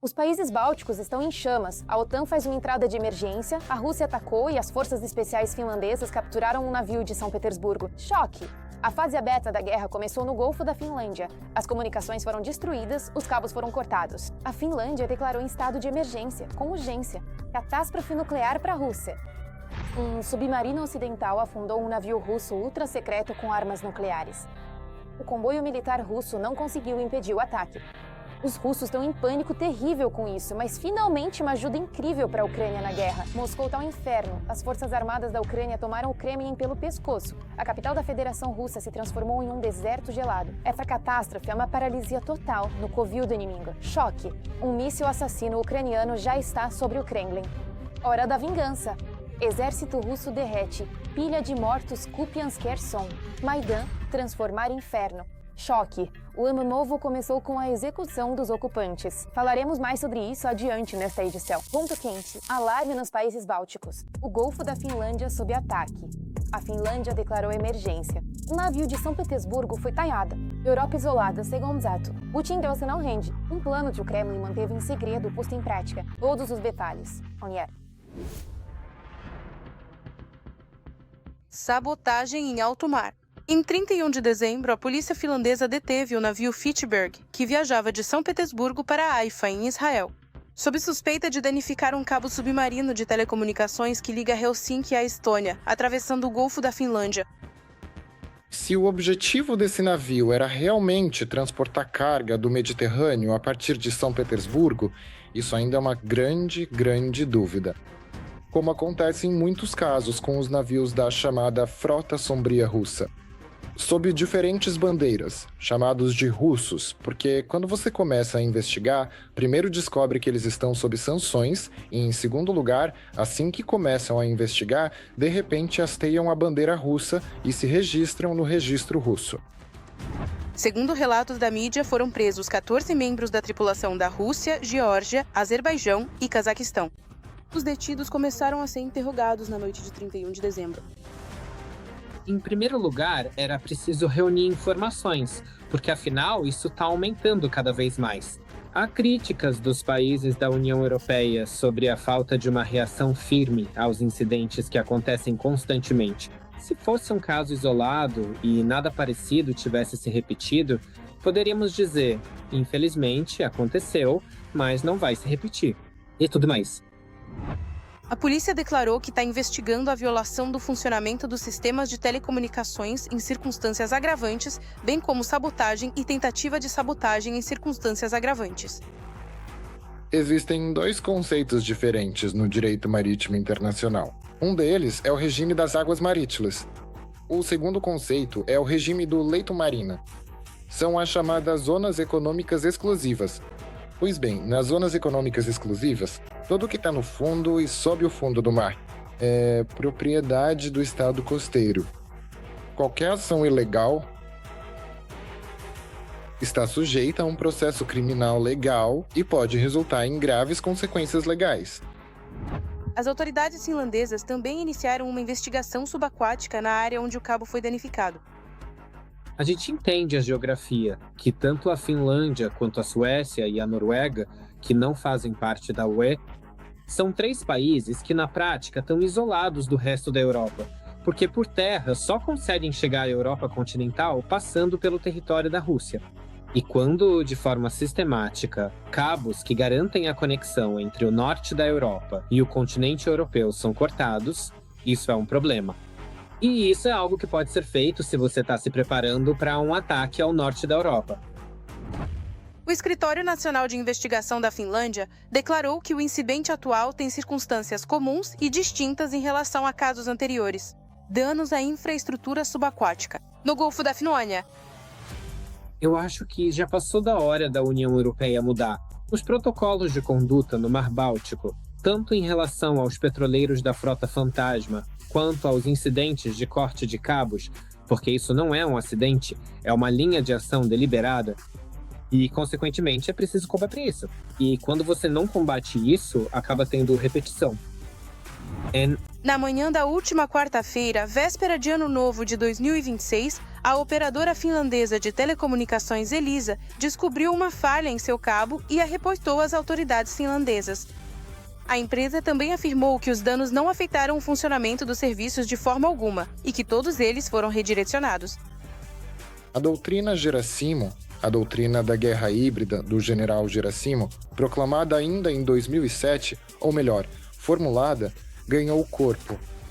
Os países bálticos estão em chamas, a OTAN faz uma entrada de emergência, a Rússia atacou e as forças especiais finlandesas capturaram um navio de São Petersburgo. Choque! A fase aberta da guerra começou no Golfo da Finlândia. As comunicações foram destruídas, os cabos foram cortados. A Finlândia declarou em estado de emergência, com urgência. Catástrofe nuclear para a Rússia. Um submarino ocidental afundou um navio russo ultra-secreto com armas nucleares. O comboio militar russo não conseguiu impedir o ataque. Os russos estão em pânico terrível com isso, mas finalmente uma ajuda incrível para a Ucrânia na guerra. Moscou está um inferno. As forças armadas da Ucrânia tomaram o Kremlin pelo pescoço. A capital da Federação Russa se transformou em um deserto gelado. Essa catástrofe é uma paralisia total no covil do inimigo. Choque! Um míssil assassino ucraniano já está sobre o Kremlin. Hora da vingança. Exército russo derrete. Pilha de mortos Kupiansk Kherson. Maidan, transformar inferno. Choque! O ano novo começou com a execução dos ocupantes. Falaremos mais sobre isso adiante nesta edição. Ponto quente. Alarme nos países bálticos. O Golfo da Finlândia sob ataque. A Finlândia declarou emergência. Um navio de São Petersburgo foi taiado. Europa isolada, segundo Zato. Putin deu-se não rende. Um plano que o Kremlin manteve em segredo posto em prática. Todos os detalhes. Onier. Sabotagem em alto mar. Em 31 de dezembro, a polícia finlandesa deteve o navio Fitchburg, que viajava de São Petersburgo para Haifa, em Israel, sob suspeita de danificar um cabo submarino de telecomunicações que liga Helsinki à Estônia, atravessando o Golfo da Finlândia. Se o objetivo desse navio era realmente transportar carga do Mediterrâneo a partir de São Petersburgo, isso ainda é uma grande dúvida. Como acontece em muitos casos com os navios da chamada Frota Sombria Russa. Sob diferentes bandeiras, chamados de russos, porque quando você começa a investigar, primeiro descobre que eles estão sob sanções e, em segundo lugar, assim que começam a investigar, de repente hasteiam a bandeira russa e se registram no registro russo. Segundo relatos da mídia, foram presos 14 membros da tripulação da Rússia, Geórgia, Azerbaijão e Cazaquistão. Os detidos começaram a ser interrogados na noite de 31 de dezembro. Em primeiro lugar, era preciso reunir informações, porque afinal isso está aumentando cada vez mais. Há críticas dos países da União Europeia sobre a falta de uma reação firme aos incidentes que acontecem constantemente. Se fosse um caso isolado e nada parecido tivesse se repetido, poderíamos dizer, infelizmente aconteceu, mas não vai se repetir. E tudo mais. A polícia declarou que está investigando a violação do funcionamento dos sistemas de telecomunicações em circunstâncias agravantes, bem como sabotagem e tentativa de sabotagem em circunstâncias agravantes. Existem dois conceitos diferentes no direito marítimo internacional. Um deles é o regime das águas marítimas. O segundo conceito é o regime do leito marina. São as chamadas zonas econômicas exclusivas. Pois bem, nas zonas econômicas exclusivas, tudo que está no fundo e sob o fundo do mar é propriedade do Estado costeiro. Qualquer ação ilegal está sujeita a um processo criminal legal e pode resultar em graves consequências legais. As autoridades finlandesas também iniciaram uma investigação subaquática na área onde o cabo foi danificado. A gente entende a geografia, que tanto a Finlândia quanto a Suécia e a Noruega, que não fazem parte da UE, são 3 países que na prática estão isolados do resto da Europa, porque por terra só conseguem chegar à Europa continental passando pelo território da Rússia. E quando, de forma sistemática, cabos que garantem a conexão entre o norte da Europa e o continente europeu são cortados, isso é um problema. E isso é algo que pode ser feito se você está se preparando para um ataque ao norte da Europa. O Escritório Nacional de Investigação da Finlândia declarou que o incidente atual tem circunstâncias comuns e distintas em relação a casos anteriores. Danos à infraestrutura subaquática. No Golfo da Finlândia. Eu acho que já passou da hora da União Europeia mudar. Os protocolos de conduta no Mar Báltico, tanto em relação aos petroleiros da Frota Fantasma, quanto aos incidentes de corte de cabos, porque isso não é um acidente, é uma linha de ação deliberada, e, consequentemente, é preciso combater isso. E quando você não combate isso, acaba tendo repetição. Na manhã da última quarta-feira, véspera de Ano Novo de 2026, a operadora finlandesa de telecomunicações Elisa descobriu uma falha em seu cabo e a reportou às autoridades finlandesas. A empresa também afirmou que os danos não afetaram o funcionamento dos serviços de forma alguma e que todos eles foram redirecionados. A doutrina Gerasimov, a doutrina da guerra híbrida do general Gerasimov, proclamada ainda em 2007, ou melhor, formulada, ganhou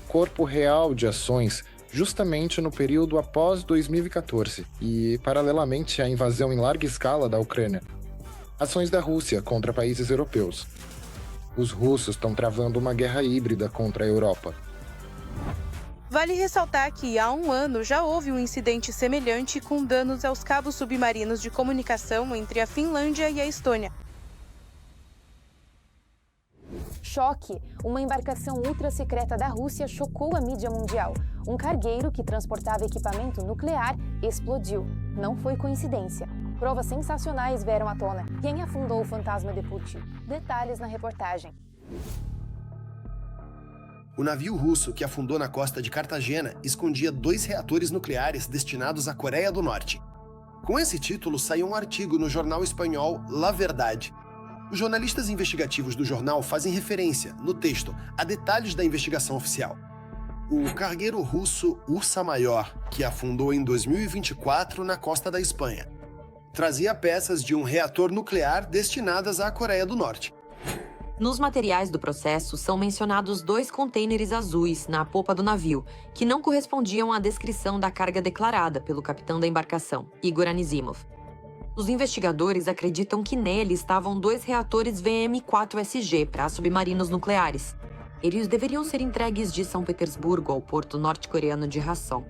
corpo real de ações justamente no período após 2014 e, paralelamente à invasão em larga escala da Ucrânia. Ações da Rússia contra países europeus. Os russos estão travando uma guerra híbrida contra a Europa. Vale ressaltar que há um ano já houve um incidente semelhante com danos aos cabos submarinos de comunicação entre a Finlândia e a Estônia. Choque! Uma embarcação ultra-secreta da Rússia chocou a mídia mundial. Um cargueiro que transportava equipamento nuclear explodiu. Não foi coincidência. Provas sensacionais vieram à tona. Quem afundou o fantasma de Putin? Detalhes na reportagem. O navio russo que afundou na costa de Cartagena escondia 2 reatores nucleares destinados à Coreia do Norte. Com esse título saiu um artigo no jornal espanhol La Verdade. Os jornalistas investigativos do jornal fazem referência, no texto, a detalhes da investigação oficial. O cargueiro russo Ursa Maior, que afundou em 2024 na costa da Espanha, trazia peças de um reator nuclear destinadas à Coreia do Norte. Nos materiais do processo são mencionados 2 contêineres azuis na popa do navio, que não correspondiam à descrição da carga declarada pelo capitão da embarcação, Igor Anisimov. Os investigadores acreditam que nele estavam 2 reatores VM4SG para submarinos nucleares. Eles deveriam ser entregues de São Petersburgo ao porto norte-coreano de Rasson.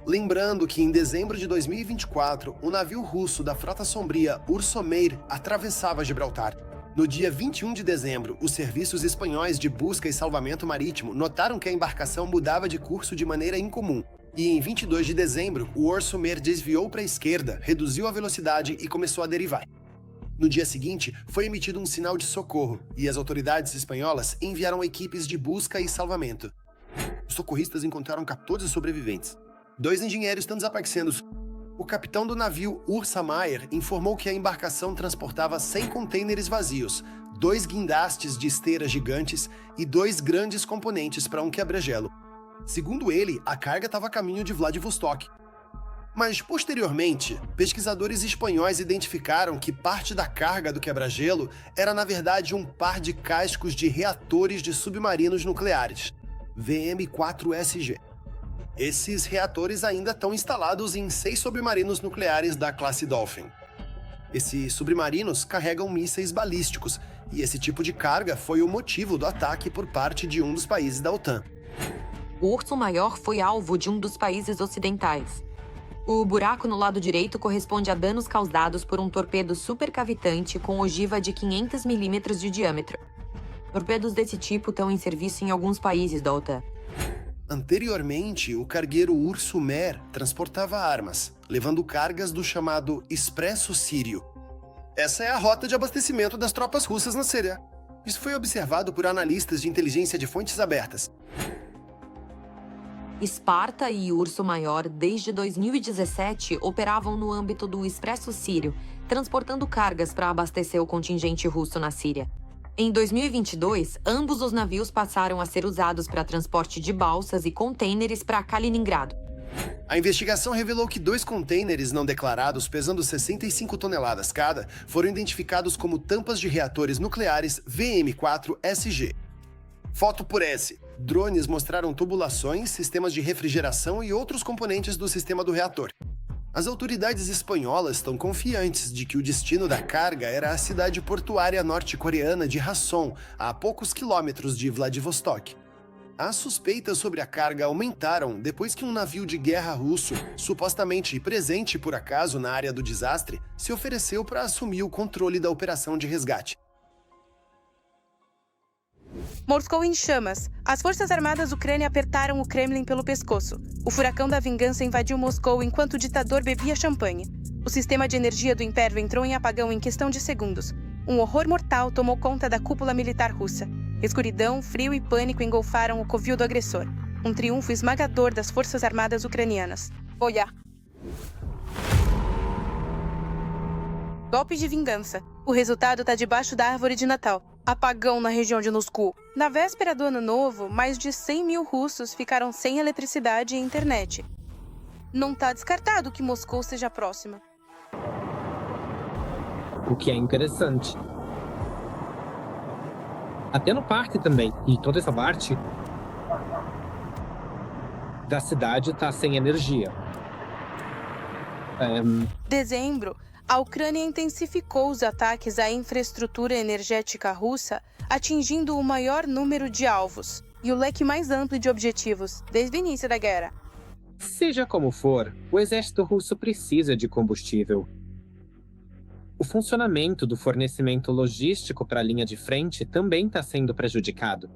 Lembrando que em dezembro de 2024, o navio russo da Frota Sombria Ursomeir atravessava Gibraltar. No dia 21 de dezembro, os serviços espanhóis de busca e salvamento marítimo notaram que a embarcação mudava de curso de maneira incomum. E em 22 de dezembro, o Ursomeir desviou para a esquerda, reduziu a velocidade e começou a derivar. No dia seguinte, foi emitido um sinal de socorro e as autoridades espanholas enviaram equipes de busca e salvamento. Os socorristas encontraram 14 sobreviventes. 2 engenheiros estão desaparecendo. O capitão do navio Ursa Maior informou que a embarcação transportava 100 contêineres vazios, 2 guindastes de esteira gigantes e 2 grandes componentes para um quebra-gelo. Segundo ele, a carga estava a caminho de Vladivostok. Mas, posteriormente, pesquisadores espanhóis identificaram que parte da carga do quebra-gelo era, na verdade, um par de cascos de reatores de submarinos nucleares, VM4SG. Esses reatores ainda estão instalados em 6 submarinos nucleares da classe Dolphin. Esses submarinos carregam mísseis balísticos, e esse tipo de carga foi o motivo do ataque por parte de um dos países da OTAN. O Urso Maior foi alvo de um dos países ocidentais. O buraco no lado direito corresponde a danos causados por um torpedo supercavitante com ogiva de 500 milímetros de diâmetro. Torpedos desse tipo estão em serviço em alguns países da OTAN. Anteriormente, o cargueiro Urso Mer transportava armas, levando cargas do chamado Expresso Sírio. Essa é a rota de abastecimento das tropas russas na Síria. Isso foi observado por analistas de inteligência de fontes abertas. Esparta e Urso Maior, desde 2017, operavam no âmbito do Expresso Sírio, transportando cargas para abastecer o contingente russo na Síria. Em 2022, ambos os navios passaram a ser usados para transporte de balsas e contêineres para Kaliningrado. A investigação revelou que 2 contêineres não declarados, pesando 65 toneladas cada, foram identificados como tampas de reatores nucleares VM4SG. Foto por S. Drones mostraram tubulações, sistemas de refrigeração e outros componentes do sistema do reator. As autoridades espanholas estão confiantes de que o destino da carga era a cidade portuária norte-coreana de Rasson, a poucos quilômetros de Vladivostok. As suspeitas sobre a carga aumentaram depois que um navio de guerra russo, supostamente presente por acaso na área do desastre, se ofereceu para assumir o controle da operação de resgate. Moscou em chamas. As forças armadas ucrânias apertaram o Kremlin pelo pescoço. O furacão da vingança invadiu Moscou enquanto o ditador bebia champanhe. O sistema de energia do império entrou em apagão em questão de segundos. Um horror mortal tomou conta da cúpula militar russa. Escuridão, frio e pânico engolfaram o covil do agressor. Um triunfo esmagador das forças armadas ucranianas. Olhar. Golpe de vingança. O resultado tá debaixo da árvore de Natal. Apagão na região de Moscou. Na véspera do Ano Novo, mais de 100 mil russos ficaram sem eletricidade e internet. Não tá descartado que Moscou seja próxima. O que é interessante. Até no parque também. E toda essa parte da cidade tá sem energia. Dezembro, a Ucrânia intensificou os ataques à infraestrutura energética russa, atingindo o maior número de alvos e o leque mais amplo de objetivos desde o início da guerra. Seja como for, o exército russo precisa de combustível. O funcionamento do fornecimento logístico para a linha de frente também está sendo prejudicado.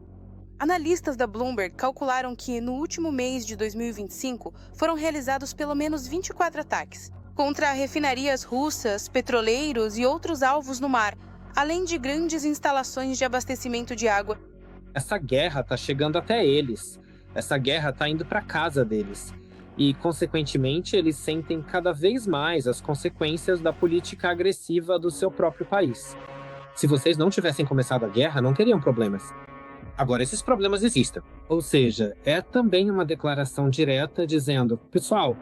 Analistas da Bloomberg calcularam que, no último mês de 2025, foram realizados pelo menos 24 ataques contra refinarias russas, petroleiros e outros alvos no mar, além de grandes instalações de abastecimento de água. Essa guerra está chegando até eles. Essa guerra está indo para casa deles. E, consequentemente, eles sentem cada vez mais as consequências da política agressiva do seu próprio país. Se vocês não tivessem começado a guerra, não teriam problemas. Agora, esses problemas existem. Ou seja, é também uma declaração direta dizendo: pessoal,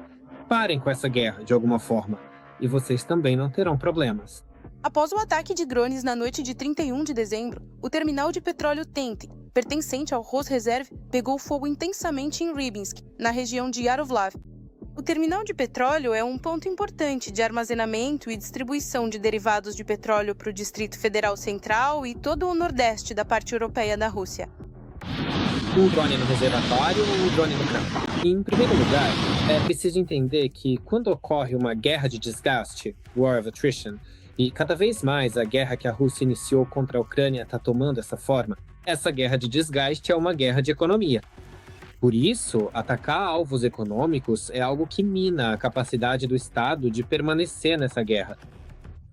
parem com essa guerra de alguma forma, e vocês também não terão problemas. Após o ataque de drones na noite de 31 de dezembro, o terminal de petróleo Tente, pertencente ao Rosreserve, pegou fogo intensamente em Rybinsk, na região de Yarovlav. O terminal de petróleo é um ponto importante de armazenamento e distribuição de derivados de petróleo para o Distrito Federal Central e todo o nordeste da parte europeia da Rússia. Um drone no reservatório ou um drone no campo? Em primeiro lugar, é preciso entender que quando ocorre uma guerra de desgaste, War of Attrition, e cada vez mais a guerra que a Rússia iniciou contra a Ucrânia está tomando essa forma, essa guerra de desgaste é uma guerra de economia. Por isso, atacar alvos econômicos é algo que mina a capacidade do Estado de permanecer nessa guerra.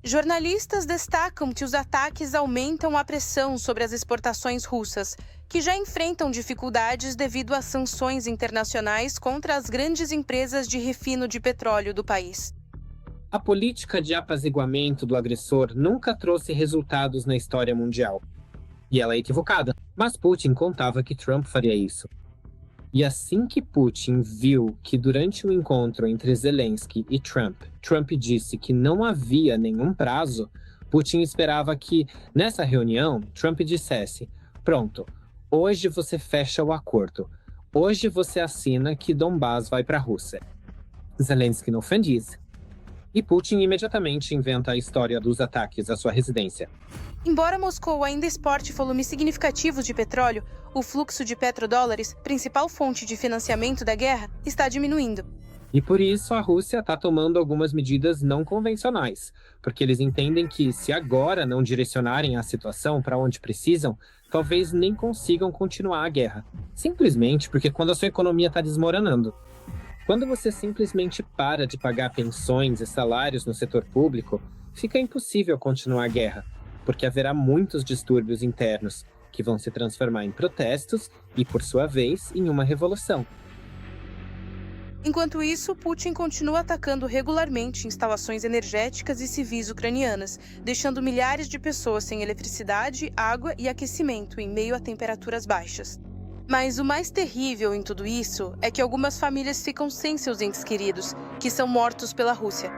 Jornalistas destacam que os ataques aumentam a pressão sobre as exportações russas, que já enfrentam dificuldades devido às sanções internacionais contra as grandes empresas de refino de petróleo do país. A política de apaziguamento do agressor nunca trouxe resultados na história mundial. E ela é equivocada. Mas Putin contava que Trump faria isso. E assim que Putin viu que durante o encontro entre Zelensky e Trump disse que não havia nenhum prazo, Putin esperava que, nessa reunião, Trump dissesse: pronto, hoje você fecha o acordo. Hoje você assina que Donbás vai para a Rússia. Zelensky não fez isso. E Putin imediatamente inventa a história dos ataques à sua residência. Embora Moscou ainda exporte volumes significativos de petróleo, o fluxo de petrodólares, principal fonte de financiamento da guerra, está diminuindo. E por isso a Rússia está tomando algumas medidas não convencionais, porque eles entendem que se agora não direcionarem a situação para onde precisam, talvez nem consigam continuar a guerra. Simplesmente porque quando a sua economia está desmoronando. Quando você simplesmente para de pagar pensões e salários no setor público, fica impossível continuar a guerra, porque haverá muitos distúrbios internos, que vão se transformar em protestos e, por sua vez, em uma revolução. Enquanto isso, Putin continua atacando regularmente instalações energéticas e civis ucranianas, deixando milhares de pessoas sem eletricidade, água e aquecimento em meio a temperaturas baixas. Mas o mais terrível em tudo isso é que algumas famílias ficam sem seus entes queridos, que são mortos pela Rússia.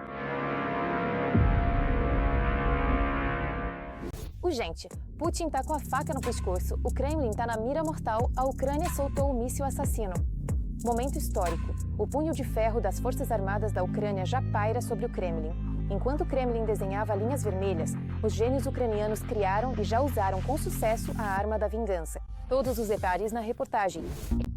Urgente. Putin tá com a faca no pescoço, o Kremlin tá na mira mortal, a Ucrânia soltou o míssil assassino. Momento histórico. O punho de ferro das Forças Armadas da Ucrânia já paira sobre o Kremlin. Enquanto o Kremlin desenhava linhas vermelhas, os gênios ucranianos criaram e já usaram com sucesso a arma da vingança. Todos os detalhes na reportagem.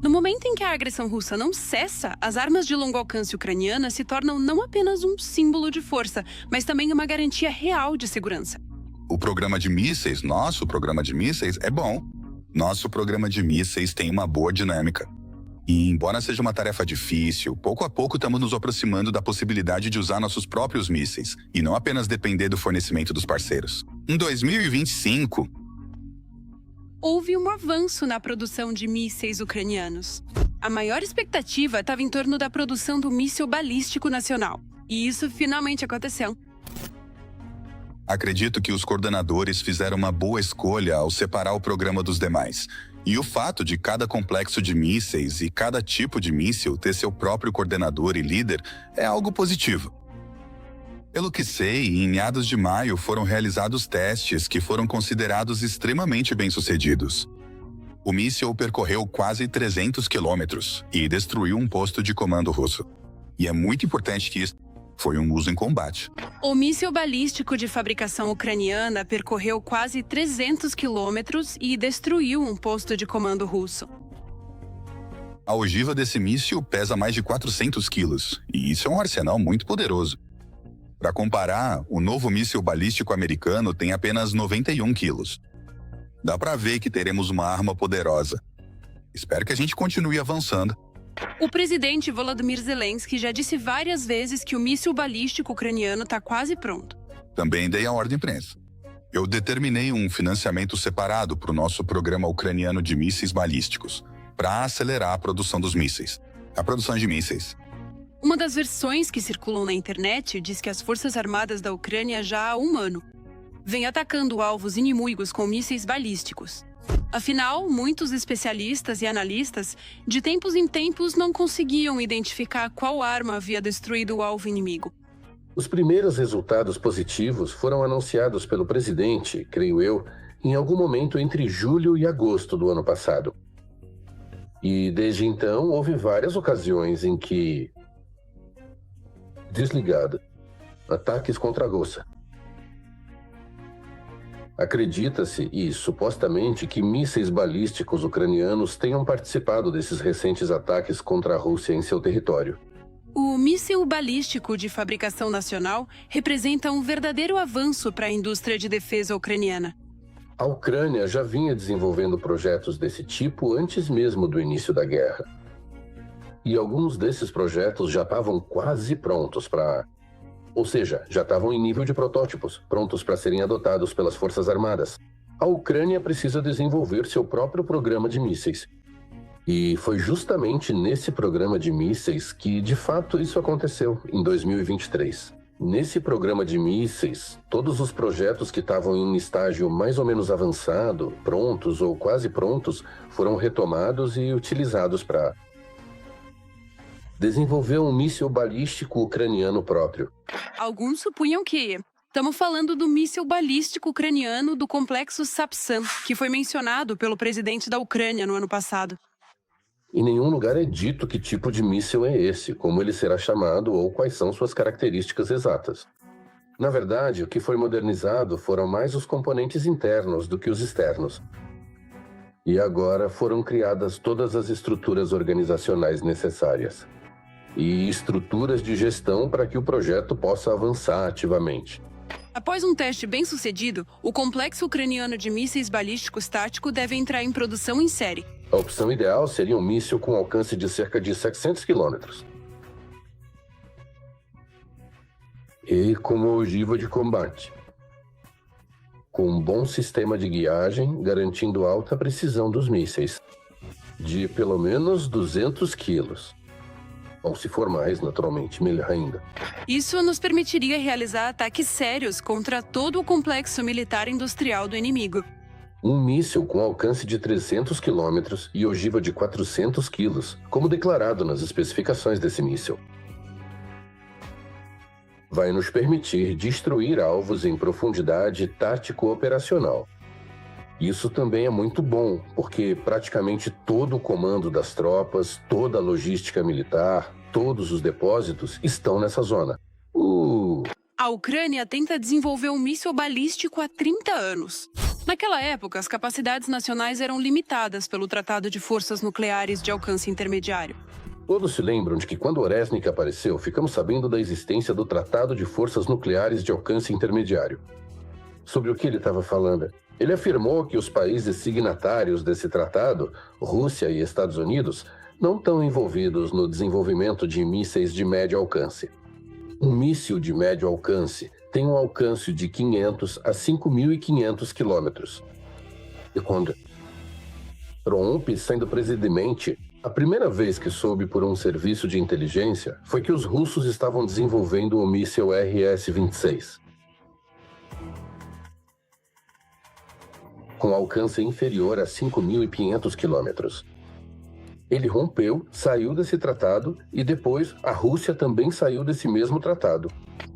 No momento em que a agressão russa não cessa, as armas de longo alcance ucranianas se tornam não apenas um símbolo de força, mas também uma garantia real de segurança. O programa de mísseis, nosso programa de mísseis, é bom. Nosso programa de mísseis tem uma boa dinâmica. E, embora seja uma tarefa difícil, pouco a pouco estamos nos aproximando da possibilidade de usar nossos próprios mísseis, e não apenas depender do fornecimento dos parceiros. Em 2025... Houve um avanço na produção de mísseis ucranianos. A maior expectativa estava em torno da produção do míssil balístico nacional. E isso finalmente aconteceu. Acredito que os coordenadores fizeram uma boa escolha ao separar o programa dos demais. E o fato de cada complexo de mísseis e cada tipo de míssil ter seu próprio coordenador e líder é algo positivo. Pelo que sei, em meados de maio foram realizados testes que foram considerados extremamente bem-sucedidos. O míssil percorreu quase 300 quilômetros e destruiu um posto de comando russo. E é muito importante que isso foi um uso em combate. O míssil balístico de fabricação ucraniana percorreu quase 300 quilômetros e destruiu um posto de comando russo. A ogiva desse míssil pesa mais de 400 quilos, e isso é um arsenal muito poderoso. Para comparar, o novo míssil balístico americano tem apenas 91 quilos. Dá para ver que teremos uma arma poderosa. Espero que a gente continue avançando. O presidente Volodymyr Zelensky já disse várias vezes que o míssil balístico ucraniano está quase pronto. Também dei a ordem de imprensa. Eu determinei um financiamento separado para o nosso programa ucraniano de mísseis balísticos, para acelerar a produção dos mísseis. A produção de mísseis. Uma das versões que circulam na internet diz que as Forças Armadas da Ucrânia já há um ano vêm atacando alvos inimigos com mísseis balísticos. Afinal, muitos especialistas e analistas, de tempos em tempos, não conseguiam identificar qual arma havia destruído o alvo inimigo. Os primeiros resultados positivos foram anunciados pelo presidente, creio eu, em algum momento entre julho e agosto do ano passado. E desde então houve várias ocasiões em que... Desligado. Ataques contra a Rússia. Acredita-se, e supostamente, que mísseis balísticos ucranianos tenham participado desses recentes ataques contra a Rússia em seu território. O míssil balístico de fabricação nacional representa um verdadeiro avanço para a indústria de defesa ucraniana. A Ucrânia já vinha desenvolvendo projetos desse tipo antes mesmo do início da guerra. E alguns desses projetos já estavam quase prontos para... Ou seja, já estavam em nível de protótipos, prontos para serem adotados pelas Forças Armadas. A Ucrânia precisa desenvolver seu próprio programa de mísseis. E foi justamente nesse programa de mísseis que, de fato, isso aconteceu, em 2023. Nesse programa de mísseis, todos os projetos que estavam em um estágio mais ou menos avançado, prontos ou quase prontos, foram retomados e utilizados para desenvolver um míssil balístico ucraniano próprio. Alguns supunham que estamos falando do míssil balístico ucraniano do complexo Sapsan, que foi mencionado pelo presidente da Ucrânia no ano passado. Em nenhum lugar é dito que tipo de míssil é esse, como ele será chamado ou quais são suas características exatas. Na verdade, o que foi modernizado foram mais os componentes internos do que os externos. E agora foram criadas todas as estruturas organizacionais necessárias. E estruturas de gestão para que o projeto possa avançar ativamente. Após um teste bem sucedido, o complexo ucraniano de mísseis balísticos táticos deve entrar em produção em série. A opção ideal seria um míssil com alcance de cerca de 700 quilômetros. E com uma ogiva de combate. Com um bom sistema de guiagem, garantindo alta precisão dos mísseis. De pelo menos 200 quilos. Ou se for mais, naturalmente, melhor ainda. Isso nos permitiria realizar ataques sérios contra todo o complexo militar industrial do inimigo. Um míssil com alcance de 300 quilômetros e ogiva de 400 quilos, como declarado nas especificações desse míssil. Vai nos permitir destruir alvos em profundidade tático-operacional. Isso também é muito bom, porque praticamente todo o comando das tropas, toda a logística militar, todos os depósitos estão nessa zona. A Ucrânia tenta desenvolver um míssil balístico há 30 anos. Naquela época, as capacidades nacionais eram limitadas pelo Tratado de Forças Nucleares de Alcance Intermediário. Todos se lembram de que quando Oresnik apareceu, ficamos sabendo da existência do Tratado de Forças Nucleares de Alcance Intermediário. Sobre o que ele estava falando? Ele afirmou que os países signatários desse tratado, Rússia e Estados Unidos, não estão envolvidos no desenvolvimento de mísseis de médio alcance. Um míssil de médio alcance tem um alcance de 500 a 5.500 quilômetros. E quando Trump, sendo presidente, A primeira vez que soube por um serviço de inteligência foi que os russos estavam desenvolvendo o míssil RS-26. Com alcance inferior a 5.500 quilômetros. Ele rompeu, saiu desse tratado e depois a Rússia também saiu desse mesmo tratado.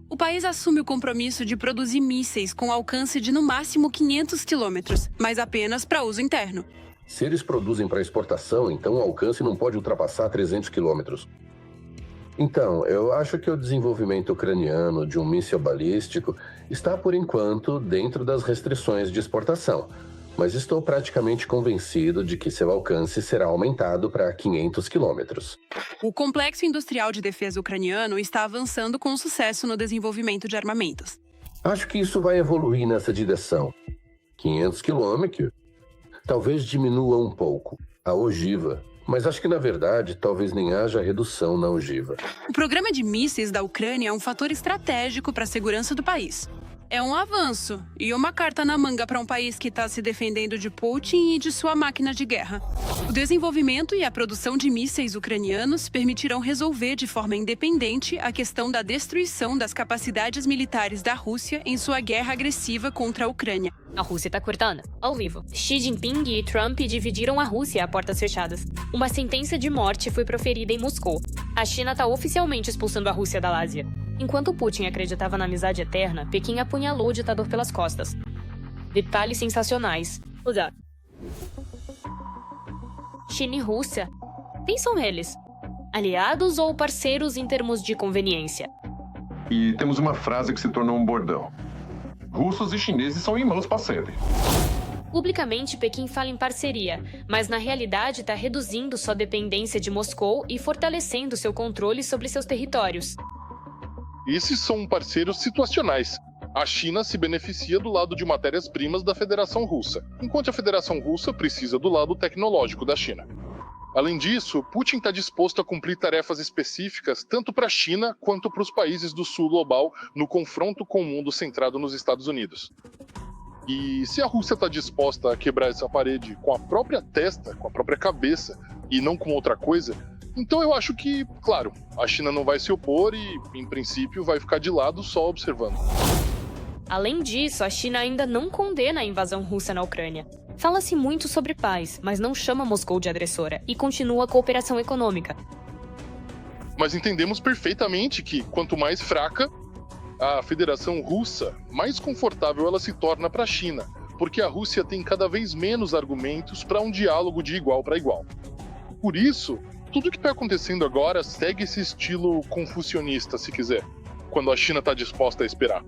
O país assume o compromisso de produzir mísseis com alcance de no máximo 500 quilômetros, mas apenas para uso interno. Se eles produzem para exportação, então o alcance não pode ultrapassar 300 quilômetros. Então, eu acho que o desenvolvimento ucraniano de um míssil balístico está, por enquanto, dentro das restrições de exportação. Mas estou praticamente convencido de que seu alcance será aumentado para 500 quilômetros. O complexo industrial de defesa ucraniano está avançando com sucesso no desenvolvimento de armamentos. Acho que isso vai evoluir nessa direção. 500 quilômetros? Talvez diminua um pouco a ogiva, mas acho que, na verdade, talvez nem haja redução na ogiva. O programa de mísseis da Ucrânia é um fator estratégico para a segurança do país. É um avanço e uma carta na manga para um país que está se defendendo de Putin e de sua máquina de guerra. O desenvolvimento e a produção de mísseis ucranianos permitirão resolver de forma independente a questão da destruição das capacidades militares da Rússia em sua guerra agressiva contra a Ucrânia. A Rússia está cortando, ao vivo. Xi Jinping e Trump dividiram a Rússia a portas fechadas. Uma sentença de morte foi proferida em Moscou. A China está oficialmente expulsando a Rússia da Ásia. Enquanto Putin acreditava na amizade eterna, Pequim apunhalou o ditador pelas costas. Detalhes sensacionais. Usar. China e Rússia. Quem são eles? Aliados ou parceiros em termos de conveniência? E temos uma frase que se tornou um bordão. Russos e chineses são irmãos para sempre. Publicamente, Pequim fala em parceria, mas na realidade está reduzindo sua dependência de Moscou e fortalecendo seu controle sobre seus territórios. Esses são parceiros situacionais. A China se beneficia do lado de matérias-primas da Federação Russa, enquanto a Federação Russa precisa do lado tecnológico da China. Além disso, Putin está disposto a cumprir tarefas específicas tanto para a China quanto para os países do sul global no confronto com o mundo centrado nos Estados Unidos. E se a Rússia está disposta a quebrar essa parede com a própria testa, com a própria cabeça, e não com outra coisa, então eu acho que, claro, a China não vai se opor e, em princípio, vai ficar de lado só observando. Além disso, a China ainda não condena a invasão russa na Ucrânia. Fala-se muito sobre paz, mas não chama Moscou de agressora e continua a cooperação econômica. Mas entendemos perfeitamente que, quanto mais fraca a Federação Russa, mais confortável ela se torna para a China, porque a Rússia tem cada vez menos argumentos para um diálogo de igual para igual. Por isso, tudo que está acontecendo agora segue esse estilo confucionista, se quiser, quando a China está disposta a esperar.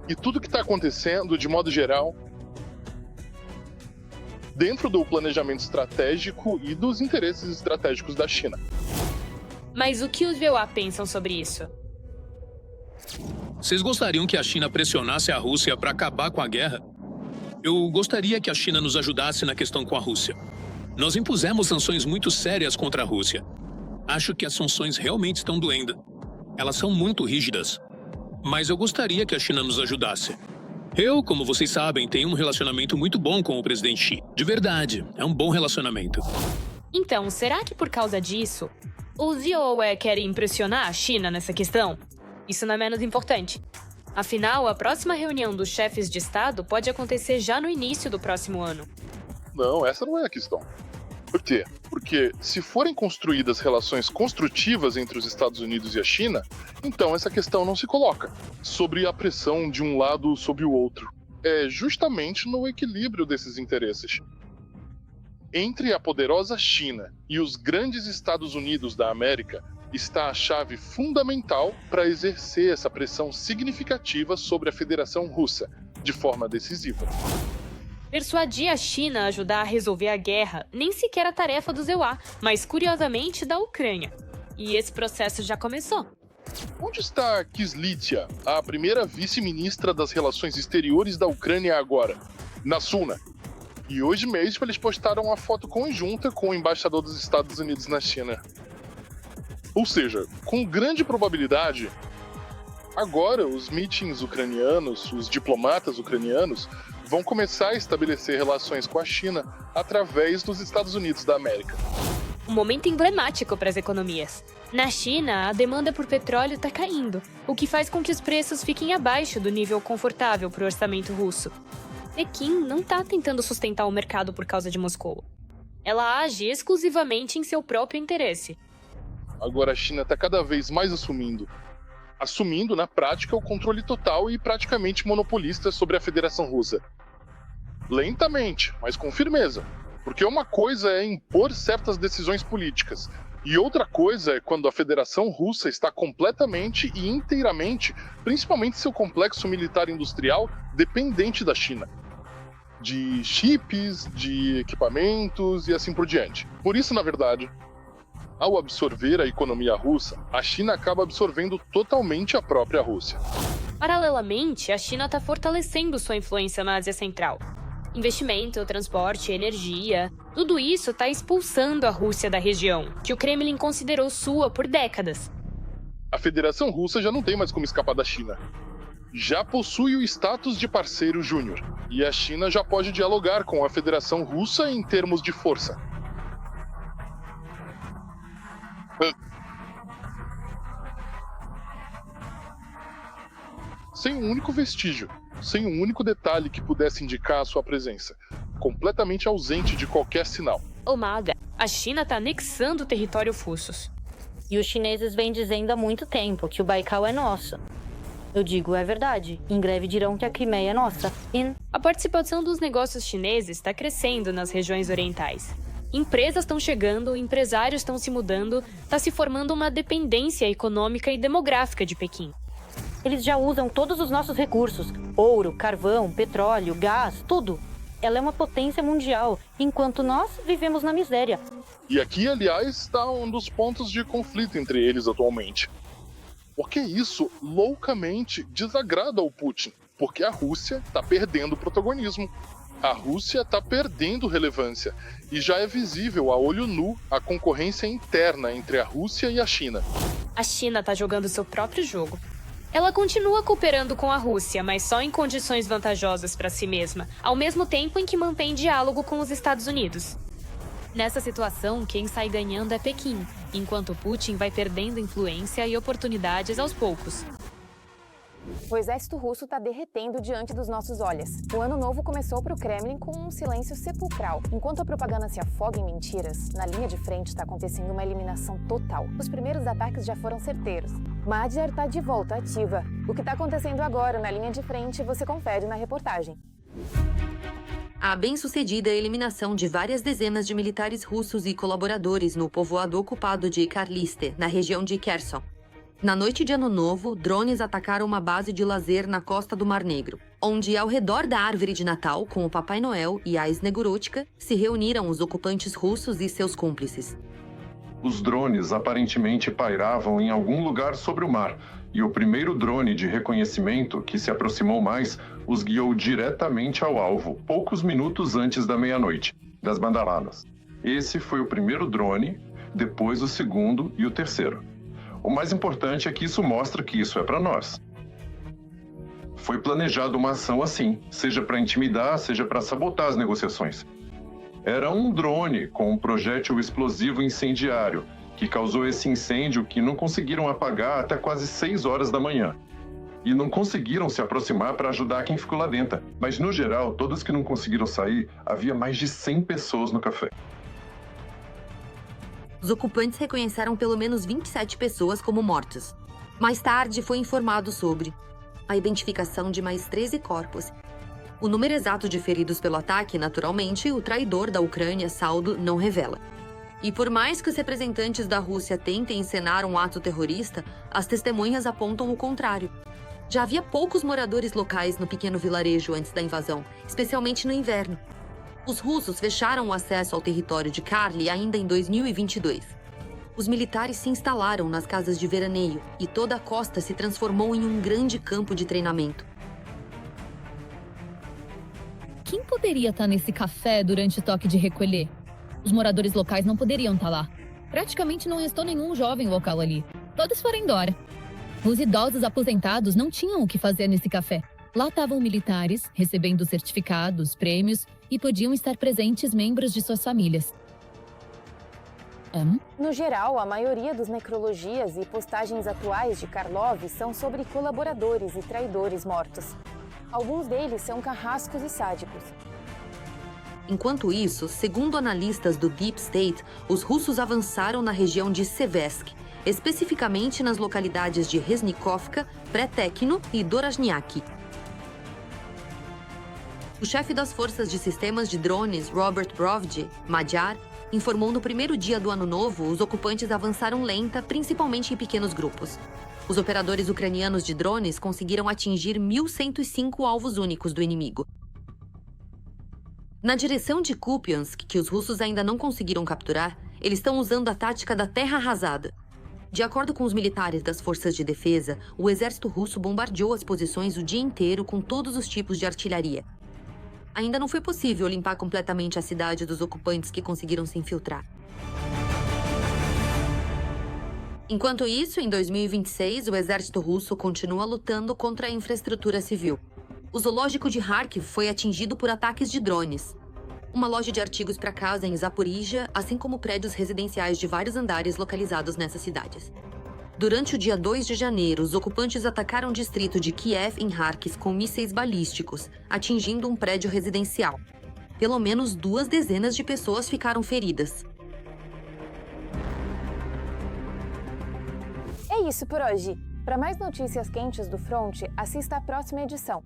E tudo que está acontecendo, de modo geral, dentro do planejamento estratégico e dos interesses estratégicos da China. Mas o que os VOA pensam sobre isso? Vocês gostariam que a China pressionasse a Rússia para acabar com a guerra? Eu gostaria que a China nos ajudasse na questão com a Rússia. Nós impusemos sanções muito sérias contra a Rússia. Acho que as sanções realmente estão doendo. Elas são muito rígidas. Mas eu gostaria que a China nos ajudasse. Eu, como vocês sabem, tenho um relacionamento muito bom com o presidente Xi. De verdade, é um bom relacionamento. Então, será que por causa disso, os VOA querem impressionar a China nessa questão? Isso não é menos importante. Afinal, a próxima reunião dos chefes de Estado pode acontecer já no início do próximo ano. Não, essa não é a questão. Por quê? Porque se forem construídas relações construtivas entre os Estados Unidos e a China, então essa questão não se coloca sobre a pressão de um lado sobre o outro. É justamente no equilíbrio desses interesses. Entre a poderosa China e os grandes Estados Unidos da América está a chave fundamental para exercer essa pressão significativa sobre a Federação Russa, de forma decisiva. Persuadir a China a ajudar a resolver a guerra nem sequer a tarefa do EUA, mas curiosamente da Ucrânia. E esse processo já começou. Onde está Kyslytsya, a primeira vice-ministra das Relações Exteriores da Ucrânia agora? Na Suna. E hoje mesmo eles postaram uma foto conjunta com o embaixador dos Estados Unidos na China. Ou seja, com grande probabilidade, agora os meetings ucranianos, os diplomatas ucranianos, vão começar a estabelecer relações com a China através dos Estados Unidos da América. Um momento emblemático para as economias. Na China, a demanda por petróleo está caindo, o que faz com que os preços fiquem abaixo do nível confortável para o orçamento russo. Pequim não está tentando sustentar o mercado por causa de Moscou. Ela age exclusivamente em seu próprio interesse. Agora a China está cada vez mais assumindo na prática o controle total e praticamente monopolista sobre a Federação Russa. Lentamente, mas com firmeza. Porque uma coisa é impor certas decisões políticas, e outra coisa é quando a Federação Russa está completamente e inteiramente, principalmente seu complexo militar industrial, dependente da China. De chips, de equipamentos e assim por diante. Por isso, na verdade, ao absorver a economia russa, a China acaba absorvendo totalmente a própria Rússia. Paralelamente, a China está fortalecendo sua influência na Ásia Central. Investimento, transporte, energia, tudo isso está expulsando a Rússia da região, que o Kremlin considerou sua por décadas. A Federação Russa já não tem mais como escapar da China. Já possui o status de parceiro júnior, e a China já pode dialogar com a Federação Russa em termos de força. Sem um único vestígio, sem um único detalhe que pudesse indicar a sua presença, completamente ausente de qualquer sinal. Ô Maga, a China está anexando o território Fussos. E os chineses vêm dizendo há muito tempo que o Baikal é nosso. Eu digo, é verdade. Em breve dirão que a Crimeia é nossa. A participação dos negócios chineses está crescendo nas regiões orientais. Empresas estão chegando, empresários estão se mudando, está se formando uma dependência econômica e demográfica de Pequim. Eles já usam todos os nossos recursos. Ouro, carvão, petróleo, gás, tudo. Ela é uma potência mundial, enquanto nós vivemos na miséria. E aqui, aliás, está um dos pontos de conflito entre eles atualmente. Porque isso loucamente desagrada ao Putin, porque a Rússia está perdendo protagonismo. A Rússia está perdendo relevância, e já é visível a olho nu a concorrência interna entre a Rússia e a China. A China está jogando seu próprio jogo. Ela continua cooperando com a Rússia, mas só em condições vantajosas para si mesma, ao mesmo tempo em que mantém diálogo com os Estados Unidos. Nessa situação, quem sai ganhando é Pequim, enquanto Putin vai perdendo influência e oportunidades aos poucos. O exército russo está derretendo diante dos nossos olhos. O ano novo começou para o Kremlin com um silêncio sepulcral. Enquanto a propaganda se afoga em mentiras, na linha de frente está acontecendo uma eliminação total. Os primeiros ataques já foram certeiros. Madjar está de volta ativa. O que está acontecendo agora na linha de frente você confere na reportagem. A bem-sucedida eliminação de várias dezenas de militares russos e colaboradores no povoado ocupado de Karliste, na região de Kherson. Na noite de Ano Novo, drones atacaram uma base de lazer na costa do Mar Negro, onde, ao redor da árvore de Natal, com o Papai Noel e a Snegorotka, se reuniram os ocupantes russos e seus cúmplices. Os drones aparentemente pairavam em algum lugar sobre o mar, e o primeiro drone de reconhecimento, que se aproximou mais, os guiou diretamente ao alvo, poucos minutos antes da meia-noite, das bandalanas. Esse foi o primeiro drone, depois o segundo e o terceiro. O mais importante é que isso mostra que isso é para nós. Foi planejada uma ação assim, seja para intimidar, seja para sabotar as negociações. Era um drone com um projétil explosivo incendiário, que causou esse incêndio que não conseguiram apagar até quase 6 horas da manhã. E não conseguiram se aproximar para ajudar quem ficou lá dentro. Mas, no geral, todos que não conseguiram sair, havia mais de 100 pessoas no café. Os ocupantes reconheceram pelo menos 27 pessoas como mortas. Mais tarde, foi informado sobre a identificação de mais 13 corpos. O número exato de feridos pelo ataque, naturalmente, o traidor da Ucrânia, Saldo, não revela. E por mais que os representantes da Rússia tentem encenar um ato terrorista, as testemunhas apontam o contrário. Já havia poucos moradores locais no pequeno vilarejo antes da invasão, especialmente no inverno. Os russos fecharam o acesso ao território de Karli ainda em 2022. Os militares se instalaram nas casas de veraneio e toda a costa se transformou em um grande campo de treinamento. Quem poderia estar nesse café durante o toque de recolher? Os moradores locais não poderiam estar lá. Praticamente não restou nenhum jovem local ali. Todos foram embora. Os idosos aposentados não tinham o que fazer nesse café. Lá estavam militares, recebendo certificados, prêmios e podiam estar presentes membros de suas famílias. No geral, a maioria dos necrologias e postagens atuais de Karlov são sobre colaboradores e traidores mortos. Alguns deles são carrascos e sádicos. Enquanto isso, segundo analistas do Deep State, os russos avançaram na região de Seversk, especificamente nas localidades de Resnikovka, Pretekno e Dorozhniaki. O chefe das forças de sistemas de drones, Robert Brovdi, Magyar, informou no primeiro dia do ano novo os ocupantes avançaram lenta, principalmente em pequenos grupos. Os operadores ucranianos de drones conseguiram atingir 1.105 alvos únicos do inimigo. Na direção de Kupiansk, que os russos ainda não conseguiram capturar, eles estão usando a tática da terra arrasada. De acordo com os militares das forças de defesa, o exército russo bombardeou as posições o dia inteiro com todos os tipos de artilharia. Ainda não foi possível limpar completamente a cidade dos ocupantes que conseguiram se infiltrar. Enquanto isso, em 2026, o exército russo continua lutando contra a infraestrutura civil. O zoológico de Kharkiv foi atingido por ataques de drones. Uma loja de artigos para casa em Zaporizhia, assim como prédios residenciais de vários andares localizados nessas cidades. Durante o dia 2 de janeiro, os ocupantes atacaram o distrito de Kiev em Kharkiv com mísseis balísticos, atingindo um prédio residencial. Pelo menos 2 dezenas de pessoas ficaram feridas. É isso por hoje. Para mais notícias quentes do fronte, assista à próxima edição.